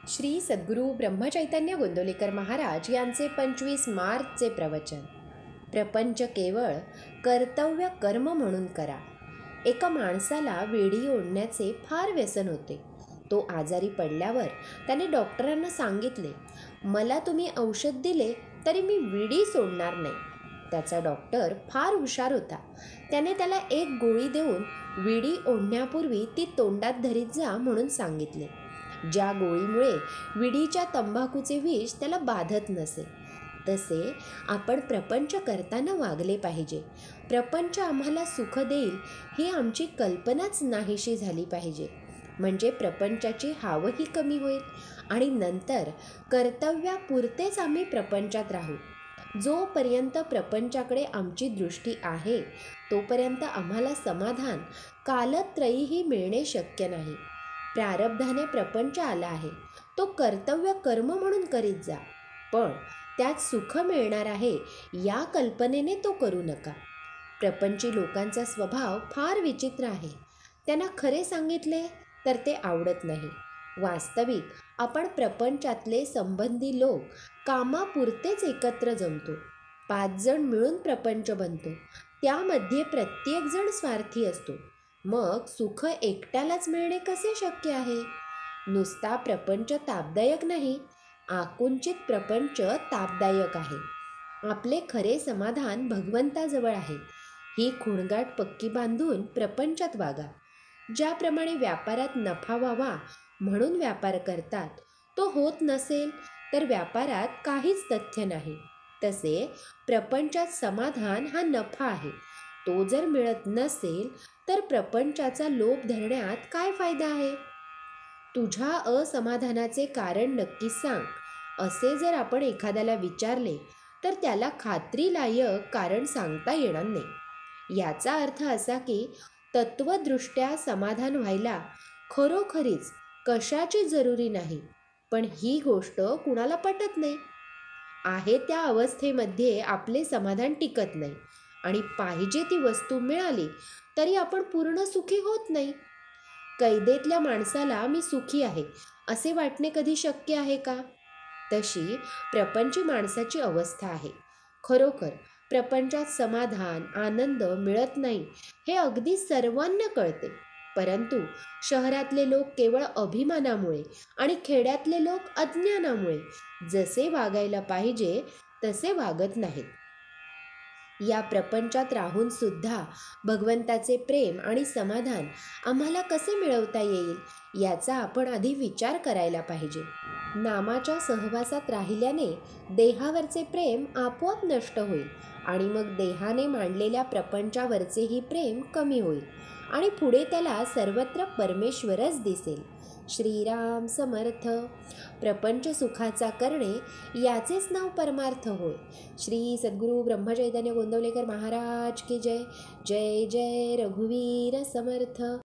श्री सद्गुरू ब्रह्मचैतन्य गोंदवलेकर महाराज यांचे 25 मार्चचे प्रवचन. प्रपंच केवळ कर्तव्य कर्म म्हणून करा. एका माणसाला वेडी ओढण्याचे फार व्यसन होते. तो आजारी पडल्यावर त्याने डॉक्टरांना सांगितले, मला तुम्ही औषध दिले तरी मी विडी सोडणार नाही. त्याचा डॉक्टर फार हुशार होता. त्याने त्याला एक गोळी देऊन विडी ओढण्यापूर्वी ती तोंडात धरीत जा म्हणून सांगितले. ज्या गोळीमुळे विडीच्या तंबाखूचे विष त्याला बाधत नसे. तसे आपण प्रपंच करताना वागले पाहिजे. प्रपंच आम्हाला सुख देईल ही आमची कल्पनाच नाहीशी झाली पाहिजे. म्हणजे प्रपंचाची हावही कमी होईल आणि नंतर कर्तव्यापुरतेच आम्ही प्रपंचात राहू. जोपर्यंत प्रपंचाकडे आमची दृष्टी आहे तोपर्यंत आम्हाला समाधान कालत्रयीही मिळणे शक्य नाही. प्रारब्धाने प्रपंच आला आहे, तो कर्तव्य कर्म म्हणून करीत जा, पण त्यात सुख मिळणार आहे या कल्पनेने तो करू नका. प्रपंची लोकांचा स्वभाव फार विचित्र आहे. त्यांना खरे सांगितले तर ते आवडत नाही. वास्तविक आपण प्रपंचातले संबंधी लोक कामापुरतेच एकत्र जमतो. 5 जण मिळून प्रपंच बनतो. त्यामध्ये प्रत्येक जण स्वार्थी असतो. मग सुख एकट्यालाच मिळणे कसे शक्य आहे? नुसता प्रपंच तापदायक नाही, आकुंचित प्रपंच तापदायक आहे. आपले खरे समाधान भगवंताजवळ आहे. ही खुणगाठ पक्की बांधून प्रपंचात वागा. ज्याप्रमाणे व्यापारात नफा व्हावा म्हणून व्यापार करतात, तो होत नसेल तर व्यापारात काहीच तथ्य नाही. तसे प्रपंचात समाधान हा नफा आहे. तो जर मिळत नसेल तर प्रपंचाचा लोभ धरण्यात काय फायदा आहे? तुझ्या असमाधानाचे कारण नक्की सांग, असे जर आपण एखाद्याला विचारले तर त्याला खात्रीलायक कारण सांगता येणार नाही. याचा अर्थ असा की तत्वदृष्ट्या समाधान व्हायला खरोखरीच कशाची जरुरी नाही, पण ही गोष्ट कुणाला पटत नाही. आहे त्या अवस्थेमध्ये आपले समाधान टिकत नाही आणि पाहिजे ती वस्तू मिळाली तरी आपण पूर्ण सुखी होत नाही. कैदेतल्या माणसाला मी सुखी आहे असे वाटणे कधी शक्य आहे का? तशी प्रपंची माणसाची अवस्था आहे. खरोखर प्रपंचात समाधान आनंद मिळत नाही हे अगदी सर्वांना कळते, परंतु शहरातले लोक केवळ अभिमानामुळे आणि खेड्यातले लोक अज्ञानामुळे जसे वागायला पाहिजे तसे वागत नाहीत. या प्रपंचात राहून सुद्धा भगवंताचे प्रेम आणि समाधान आम्हाला कसे मिळवता येईल याचा आपण आधी विचार करायला पाहिजे. नामाच्या सहवासात राहिल्याने देहावरचे प्रेम आपोआप नष्ट होईल आणि मग देहाने मांडलेल्या प्रपंचावरचेही प्रेम कमी होईल आणि पुढे त्याला सर्वत्र परमेश्वरच दिसेल. श्रीराम समर्थ. प्रपंच सुखाचा करणे याचेच नाव परमार्थ होय. श्री सद्गुरू ब्रह्मचैतन्य गोंदवलेकर महाराज की जय. जय जय रघुवीर समर्थ.